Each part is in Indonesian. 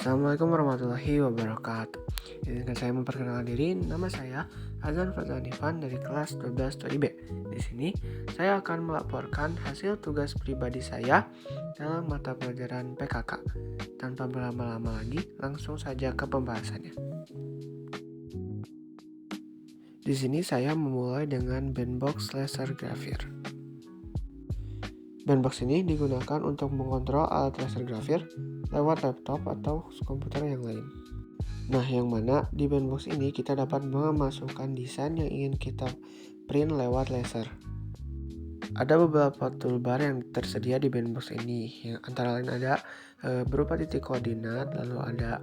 Assalamualaikum warahmatullahi wabarakatuh. Izinkan saya memperkenalkan diri. Nama saya Azan Fazanifan dari kelas 12 2IB. Di sini saya akan melaporkan hasil tugas pribadi saya dalam mata pelajaran PKK. Tanpa berlama-lama lagi, langsung saja ke pembahasannya. Di sini saya memulai dengan bandbox laser grafir. Bandbox ini digunakan untuk mengontrol alat laser grafir lewat laptop atau komputer yang lain. Nah, yang mana di bandbox ini kita dapat memasukkan desain yang ingin kita print lewat laser. Ada beberapa toolbar yang tersedia di bandbox ini, yang antara lain ada berupa titik koordinat, lalu ada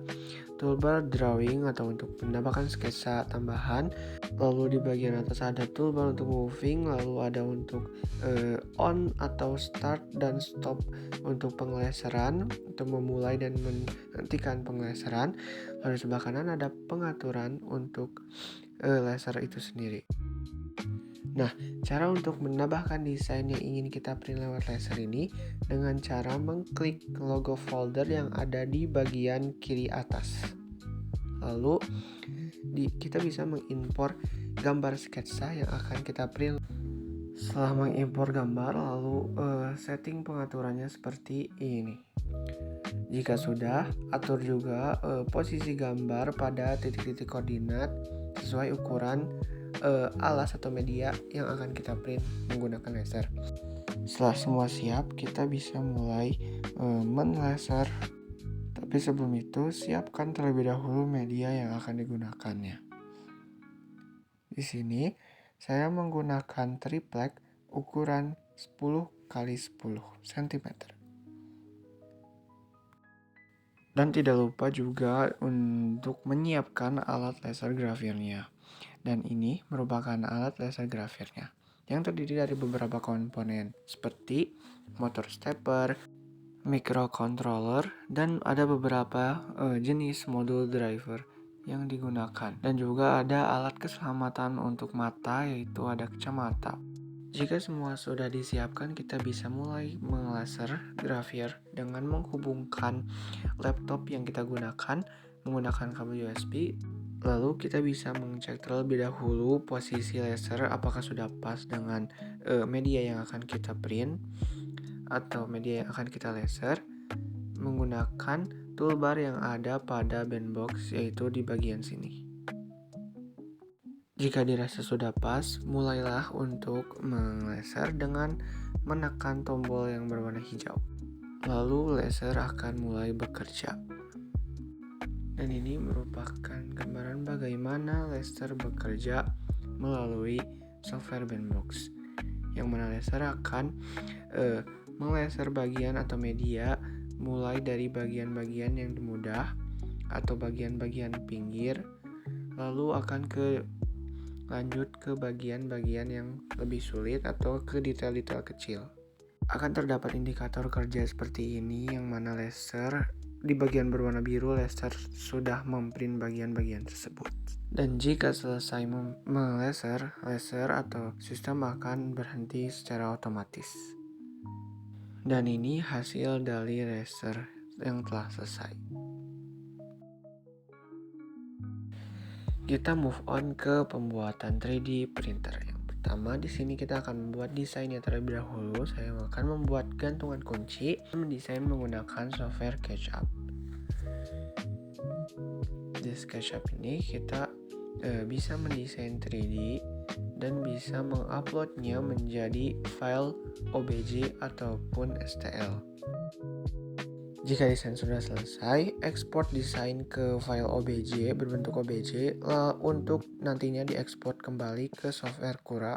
toolbar drawing atau untuk menambahkan sketsa tambahan, lalu di bagian atas ada toolbar untuk moving, lalu ada untuk on atau start dan stop untuk pengeleseran, untuk memulai dan menghentikan pengeleseran. Lalu di sebelah kanan ada pengaturan untuk laser itu sendiri. Nah, cara untuk menambahkan desain yang ingin kita print lewat laser ini dengan cara mengklik logo folder yang ada di bagian kiri atas. Lalu kita bisa mengimpor gambar sketsa yang akan kita print. Setelah mengimpor gambar, lalu setting pengaturannya seperti ini. Jika sudah, atur juga posisi gambar pada titik-titik koordinat sesuai ukuran alas atau media yang akan kita print menggunakan laser. Setelah semua siap, kita bisa mulai men-laser. Tapi sebelum itu, siapkan terlebih dahulu media yang akan digunakannya. Di sini, saya menggunakan triplek ukuran 10 x 10 cm. Dan tidak lupa juga untuk menyiapkan alat laser grafirnya. Dan ini merupakan alat laser grafirnya yang terdiri dari beberapa komponen seperti motor stepper, microcontroller, dan ada beberapa jenis modul driver yang digunakan. Dan juga ada alat keselamatan untuk mata, yaitu ada kacamata. Jika semua sudah disiapkan, kita bisa mulai melaser grafir dengan menghubungkan laptop yang kita gunakan menggunakan kabel USB. Lalu kita bisa mengecek terlebih dahulu posisi laser apakah sudah pas dengan media yang akan kita print atau media yang akan kita laser menggunakan toolbar yang ada pada bandbox, yaitu di bagian sini. Jika dirasa sudah pas, mulailah untuk melaser dengan menekan tombol yang berwarna hijau. Lalu laser akan mulai bekerja. Dan ini merupakan gambaran bagaimana laser bekerja melalui software bandbox, yang mana laser akan melaser bagian atau media mulai dari bagian-bagian yang mudah atau bagian-bagian pinggir, lalu akan lanjut ke bagian-bagian yang lebih sulit atau ke detail-detail kecil. Akan terdapat indikator kerja seperti ini, yang mana laser di bagian berwarna biru laser sudah memprint bagian-bagian tersebut. Dan jika selesai melaser, laser atau sistem akan berhenti secara otomatis. Dan ini hasil dari laser yang telah selesai. Kita move on ke pembuatan 3D printer. Yang pertama, di sini kita akan membuat desainnya terlebih dahulu. Saya akan membuat gantungan kunci, mendesain menggunakan software SketchUp. Di SketchUp ini kita bisa mendesain 3D dan bisa menguploadnya menjadi file OBJ ataupun STL. Jika desain sudah selesai, ekspor desain ke file OBJ berbentuk OBJ untuk nantinya diekspor kembali ke software Cura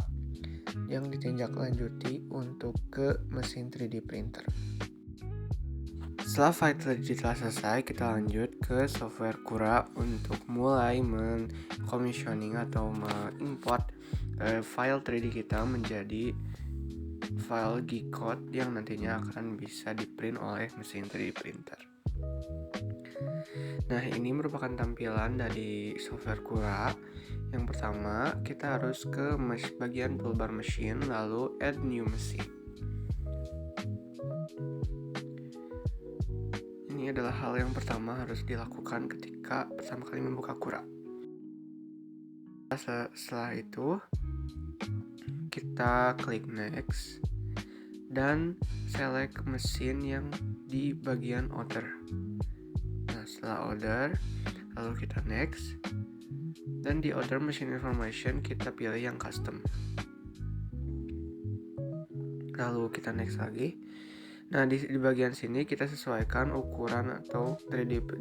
yang ditindaklanjuti untuk ke mesin 3D printer. Setelah file 3D telah selesai, kita lanjut ke software Cura untuk mulai men-commissioning atau mengimport file 3D kita menjadi file G-code yang nantinya akan bisa di-print oleh mesin 3D printer. Nah, ini merupakan tampilan dari software Cura. Yang pertama, kita harus ke bagian toolbar machine, lalu add new machine. Ini adalah hal hal yang pertama harus dilakukan ketika pertama kali membuka Cura. Setelah itu, kita klik next dan select mesin yang di bagian order. Nah, setelah order, lalu kita next, dan di order machine information kita pilih yang custom. Lalu kita next lagi. Nah, di bagian sini kita sesuaikan ukuran atau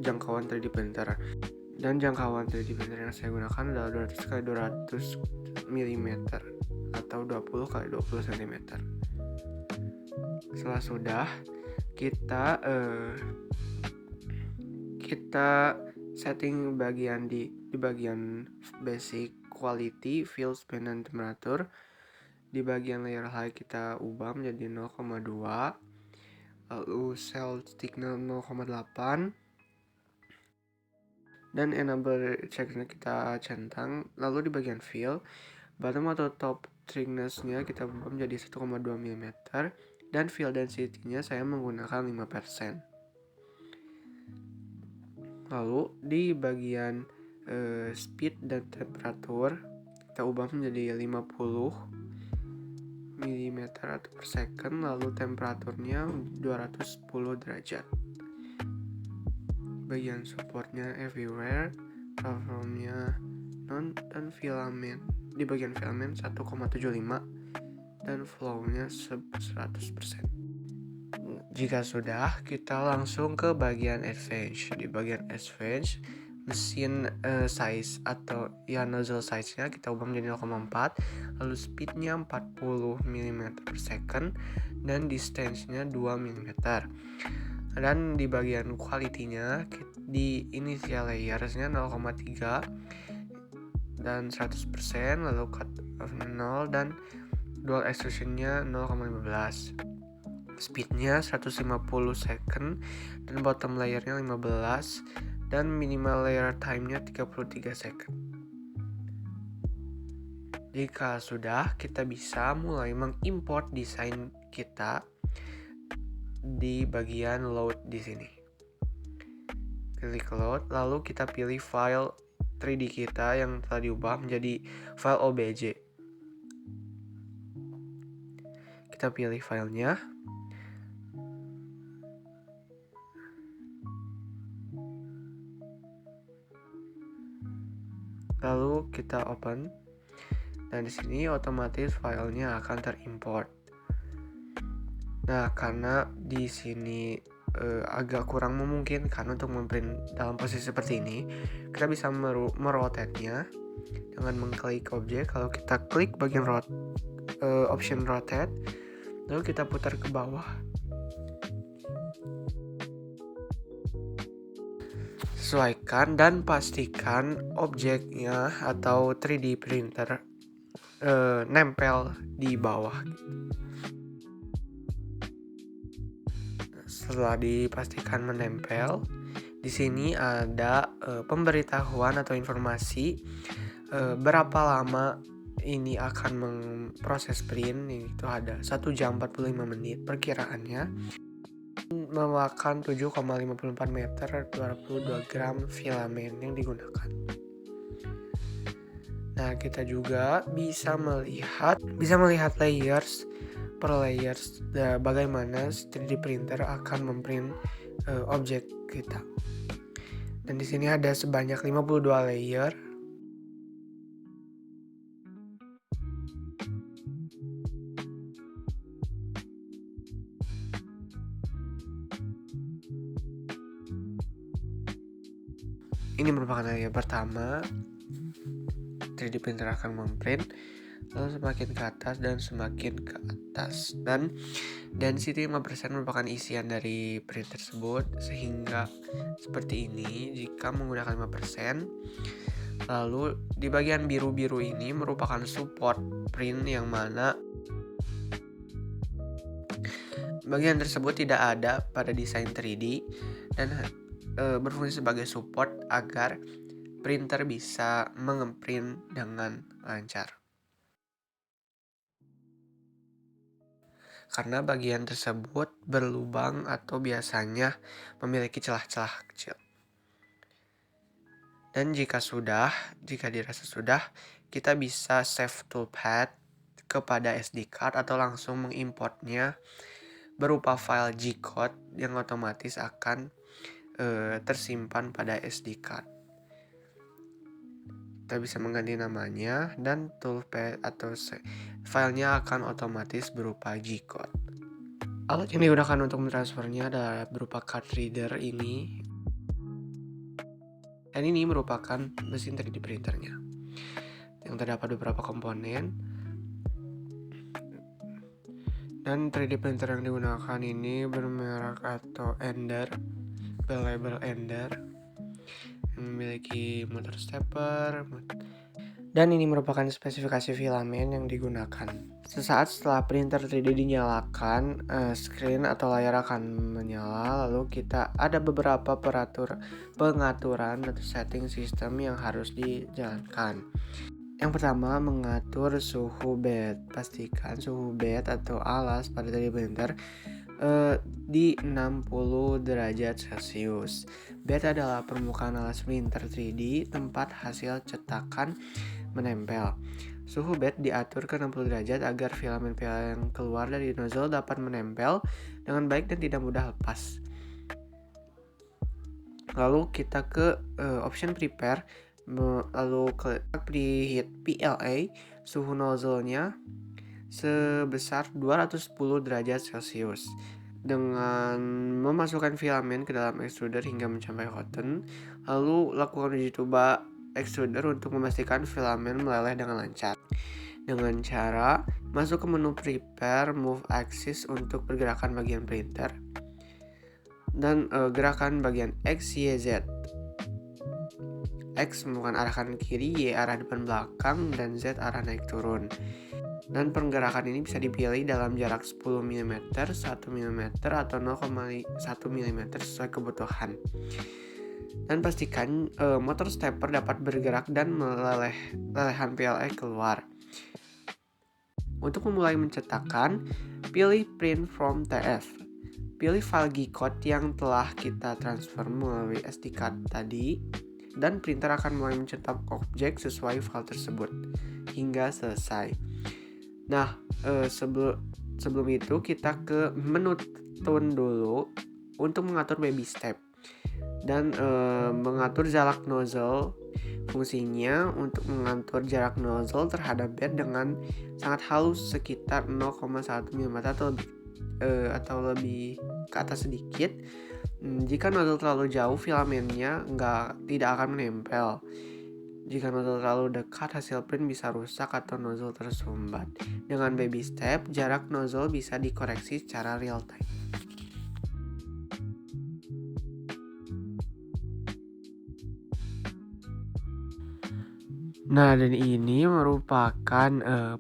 jangkauan 3D printer. Dan jangkauan 3D printer yang saya gunakan adalah 200 x 200 mm atau 20 x 20 cm. Setelah sudah, kita setting bagian di bagian basic, quality, fill, span, dan temperatur. Di bagian layer height kita ubah menjadi 0,2, lalu cell thickness 0,8, dan enable checknya kita centang. Lalu di bagian fill, bottom atau top thickness-nya kita ubah menjadi 1,2 mm, dan fill density-nya saya menggunakan 5%. Lalu di bagian speed dan temperatur kita ubah menjadi 50 mm atau per second, lalu temperaturnya 210 derajat. Bagian supportnya everywhere, platformnya non, dan filament. Di bagian filament 1,75 dan flow-nya 100%. Jika sudah, kita langsung ke bagian advanced. Di bagian advanced, mesin size atau nozzle size-nya kita ubah menjadi 0,4, lalu speed-nya 40 mm per second, dan distance-nya 2 mm. Dan di bagian quality-nya, di initial layers-nya 0,3 dan 100%, lalu cut off 0, dan dual extrusion-nya 0,15. Speed-nya 150 second, dan bottom layer-nya 15, dan minimal layer time-nya 33 second. Jika sudah, kita bisa mulai mengimport desain kita di bagian load di sini. Klik load, lalu kita pilih file 3D kita yang telah diubah menjadi file OBJ. Kita pilih filenya. Lalu kita open. Dan di sini otomatis filenya akan terimport. Nah, karena di sini agak kurang memungkinkan untuk memprint dalam posisi seperti ini, kita bisa merotate-nya dengan mengklik objek. Kalau kita klik bagian option rotate, lalu kita putar ke bawah. Sesuaikan dan pastikan objeknya atau 3D printer nempel di bawah. Setelah dipastikan menempel, di sini ada pemberitahuan atau informasi berapa lama ini akan memproses print. Itu ada 1 jam 45 menit perkiraannya, memakan 7,54 meter, 22 gram filament yang digunakan. Nah, kita juga bisa melihat layers per layers, bagaimana 3D printer akan memprint objek kita. Dan di sini ada sebanyak 52 layer. Ini merupakan layer pertama. 3D printer akan memprint, lalu semakin ke atas dan semakin ke atas, dan density 5% merupakan isian dari print tersebut, sehingga seperti ini jika menggunakan 5%. Lalu di bagian biru-biru ini merupakan support print, yang mana bagian tersebut tidak ada pada desain 3D dan berfungsi sebagai support agar printer bisa mengeprint dengan lancar. karena bagian tersebut berlubang atau biasanya memiliki celah-celah kecil. Dan jika dirasa sudah, kita bisa save toolpath kepada SD card atau langsung mengimportnya berupa file G-code yang otomatis akan tersimpan pada SD card. Kita bisa mengganti namanya dan toolpath atau filenya akan otomatis berupa G-code. Alat yang digunakan untuk mentransfernya adalah berupa card reader ini. Dan ini merupakan mesin 3D printernya yang terdapat beberapa komponen. Dan 3D printer yang digunakan ini bermerek atau Ender, berlabel Ender, memiliki motor stepper, dan ini merupakan spesifikasi filamen yang digunakan. Sesaat setelah printer 3D dinyalakan, screen atau layar akan menyala, lalu kita ada beberapa pengaturan atau setting sistem yang harus dijalankan. Yang pertama, mengatur suhu bed. Pastikan suhu bed atau alas pada 3D printer di 60 derajat Celcius. Bed adalah permukaan alas printer 3D tempat hasil cetakan menempel. Suhu bed diatur ke 60 derajat agar filamen yang keluar dari nozzle dapat menempel dengan baik dan tidak mudah lepas. Lalu kita ke option prepare, lalu klik preheat PLA, suhu nozzle-nya sebesar 210 derajat Celcius. Dengan memasukkan filamen ke dalam extruder hingga mencapai hot-end, lalu lakukan uji coba extruder untuk memastikan filamen meleleh dengan lancar. Dengan cara masuk ke menu prepare, move axis untuk pergerakan bagian printer, dan gerakan bagian X, Y, Z. X merupakan arah kanan kiri, Y arah depan belakang, dan Z arah naik turun. Dan pergerakan ini bisa dipilih dalam jarak 10 mm, 1 mm, atau 0,1 mm sesuai kebutuhan. Dan pastikan motor stepper dapat bergerak dan lelehan PLA keluar. Untuk memulai mencetakan, pilih Print from TF. Pilih file G-code yang telah kita transfer melalui SD card tadi, dan printer akan mulai mencetak objek sesuai file tersebut hingga selesai. Nah, sebelum itu kita ke menu tune dulu untuk mengatur baby step dan mengatur jarak nozzle. Fungsinya untuk mengatur jarak nozzle terhadap bed dengan sangat halus sekitar 0,1 mm atau lebih ke atas sedikit. Jika nozzle terlalu jauh, filamennya tidak akan menempel. Jika nozzle terlalu dekat, hasil print bisa rusak atau nozzle tersumbat. Dengan baby step, jarak nozzle bisa dikoreksi secara real time. Nah, dan ini merupakan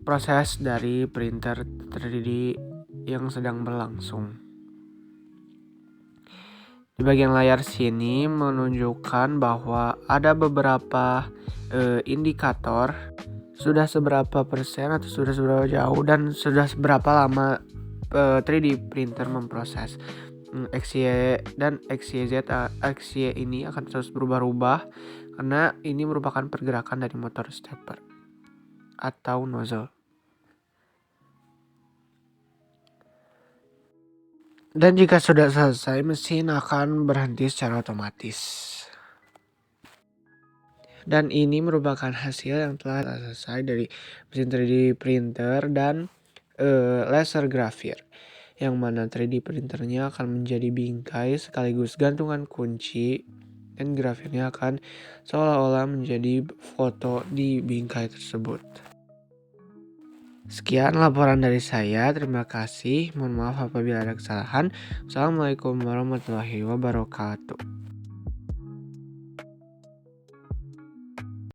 proses dari printer 3D yang sedang berlangsung. Di bagian layar sini menunjukkan bahwa ada beberapa indikator sudah seberapa persen atau sudah seberapa jauh dan sudah seberapa lama 3D printer memproses. XY dan XYZ, XY ini akan terus berubah-ubah karena ini merupakan pergerakan dari motor stepper atau nozzle. Dan jika sudah selesai, mesin akan berhenti secara otomatis. Dan ini merupakan hasil yang telah selesai dari mesin 3D printer dan laser graphier, yang mana 3D printernya akan menjadi bingkai sekaligus gantungan kunci, dan grafirnya akan seolah-olah menjadi foto di bingkai tersebut. Sekian laporan dari saya, terima kasih. Mohon maaf apabila ada kesalahan. Wassalamualaikum warahmatullahi wabarakatuh.